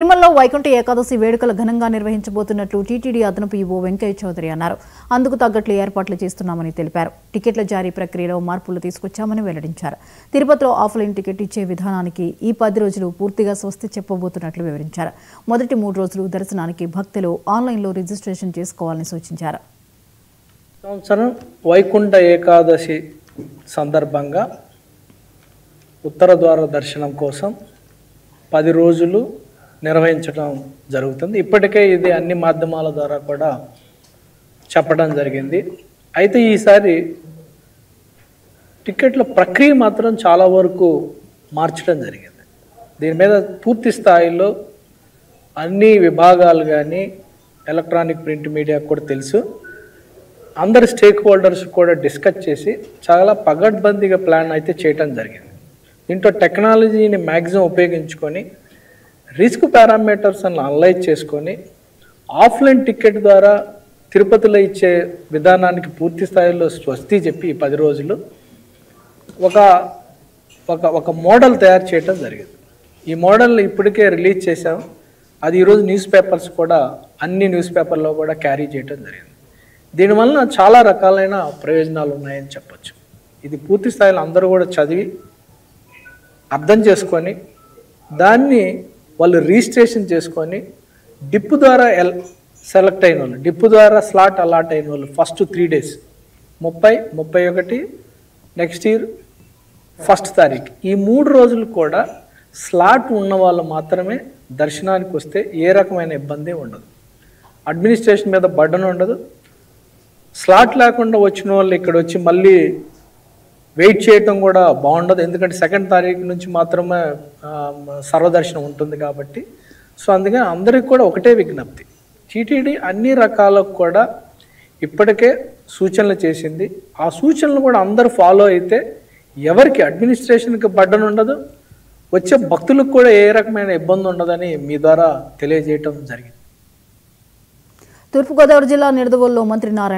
తిరుమలలో వైకుంఠ ఏకాదశి వేడుకలు ఘనంగా నిర్వహించబోతున్నట్లు టీటీడీ అదనపు ఈవో వెంకయ్య చౌదరి అన్నారు. అందుకు తగ్గట్లు ఏర్పాట్లు చేస్తున్నామని తెలిపారు. టికెట్ల జారీ ప్రక్రియలో మార్పులు తీసుకొచ్చామని వెల్లడించారు. తిరుపతిలో ఆఫ్లైన్ టికెట్ ఇచ్చే విధానానికి ఈ 10 రోజులు పూర్తిగా స్వస్తి చెప్పబోతున్నట్లు వివరించారు. మొదటి 3 రోజులు దర్శనానికి భక్తులు ఆన్లైన్లో రిజిస్ట్రేషన్ చేసుకోవాలని సూచించారు. సంవత్సరం వైకుంఠ ఏకాదశి సందర్భంగా ఉత్తర ద్వార దర్శనం కోసం 10 రోజులు నిర్వహించడం జరుగుతుంది. ఇప్పటికే ఇది అన్ని మాధ్యమాల ద్వారా కూడా చెప్పడం జరిగింది. అయితే ఈసారి టికెట్ల ప్రక్రియ మాత్రం చాలా వరకు మార్చడం జరిగింది. దీని మీద పూర్తి స్థాయిలో అన్ని విభాగాలు కానీ ఎలక్ట్రానిక్ ప్రింట్ మీడియా కూడా తెలుసు. అందరు స్టేక్ హోల్డర్స్ కూడా డిస్కస్ చేసి చాలా పగడ్బందీగా ప్లాన్ అయితే చేయడం జరిగింది. దీంట్లో టెక్నాలజీని మ్యాక్సిమం ఉపయోగించుకొని రిస్క్ పారామీటర్స్ అని అనలైజ్ చేసుకొని ఆఫ్లైన్ టికెట్ ద్వారా తిరుపతిలో ఇచ్చే విధానానికి పూర్తి స్థాయిలో స్వస్తి చెప్పి ఈ 10 రోజులు ఒక మోడల్ తయారు చేయడం జరిగింది. ఈ మోడల్ని ఇప్పటికే రిలీజ్ చేశాం. అది ఈరోజు న్యూస్ పేపర్స్ కూడా అన్ని న్యూస్ పేపర్లో కూడా క్యారీ చేయడం జరిగింది. దీనివల్ల చాలా రకాలైన ప్రయోజనాలు ఉన్నాయని చెప్పచ్చు. ఇది పూర్తి స్థాయిలో అందరూ కూడా చదివి అర్థం చేసుకొని దాన్ని వాళ్ళు రిజిస్ట్రేషన్ చేసుకొని డిప్ ద్వారా సెలెక్ట్ అయిన వాళ్ళు, డిప్ ద్వారా స్లాట్ అలాట్ అయిన వాళ్ళు first 3 days 30, 31 next year 1st తారీఖు ఈ 3 రోజులు కూడా స్లాట్ ఉన్న వాళ్ళు మాత్రమే దర్శనానికి వస్తే ఏ రకమైన ఇబ్బంది ఉండదు. అడ్మినిస్ట్రేషన్ మీద బర్డన్ ఉండదు. స్లాట్ లేకుండా వచ్చిన వాళ్ళు ఇక్కడ వచ్చి మళ్ళీ వెయిట్ చేయటం కూడా బాగుండదు. ఎందుకంటే 2nd తారీఖు నుంచి మాత్రమే సర్వదర్శనం ఉంటుంది కాబట్టి. సో అందుకని అందరికి కూడా ఒకటే విజ్ఞప్తి, టీటీడీ అన్ని రకాలకు కూడా ఇప్పటికే సూచనలు చేసింది. ఆ సూచనలు కూడా అందరూ ఫాలో అయితే ఎవరికి అడ్మినిస్ట్రేషన్కి బర్డన్ ఉండదు, వచ్చే భక్తులకు కూడా ఏ రకమైన ఇబ్బంది ఉండదని మీ ద్వారా తెలియజేయటం జరిగింది. తూర్పుగోదావరి జిల్లా నిడదవోలులో మంత్రి నారాయణ